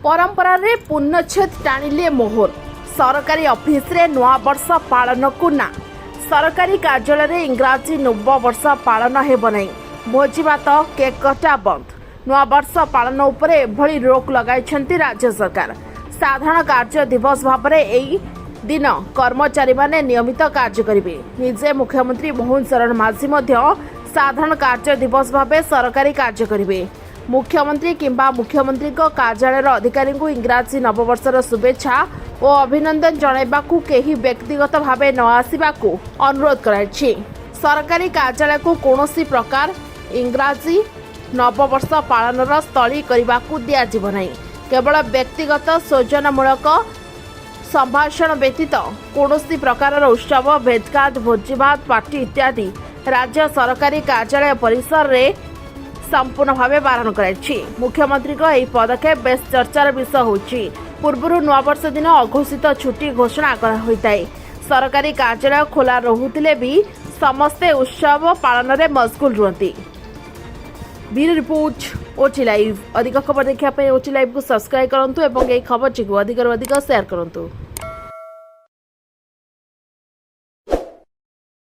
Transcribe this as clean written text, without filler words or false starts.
परंपरा रे पूर्णच्छेद टाणिले मोहर सरकारी ऑफिस रे नवा वर्ष पालन को ना सरकारी कार्यालय रे इंग्राजी नववर्ष पालन हेब नहीं भोजी भात केक कटा बंद नवा वर्ष पालन उपरे एभली रोक लगाइछंती राज्य सरकार साधारण कार्य दिवस भाव में एई दिन कर्मचारी माने नियमित कार्य करिवे निजे मुख्यमंत्री मोहन चरण माझी मध्य साधारण कार्य दिवस भाव सरकारी कार्य करिवे मुख्यमंत्री किंबा मुख्यमंत्री कार्यालय अधिकारी को इंग्राजी नववर्षर शुभेच्छा और अभिनंदन जणाइबाकू केही व्यक्तिगत भावे न आसिबाकू अनुरोध कराइछि सरकारी कार्यालय को कौनसी प्रकार इंग्राजी नववर्ष पालनर स्थली करने दिज्व नहीं केवल व्यक्तिगत सृजनमूलक संभाषण व्यतीत कौनसी प्रकार उत्सव भेटघाट भोजीभात पार्टी इत्यादि राज्य सरकारी कार्यालय परिसर रे संपूर्ण भाव बारण कराइछि मुख्यमंत्री को यह पदक्षेप बेस चर्चार विषय होछि पूर्व नववर्ष दिन अघोषित छुट्टी घोषणा कराई सरकारी कार्यालय खोला रहुतिले भी समस्ते उत्सव पालन में मशगुल रुहंती। ब्यूरो रिपोर्ट OTLive अधिक खबर देखा OTLive को सब्सक्राइब करंतु एवं यह खबर अधिक शेयर करंतु।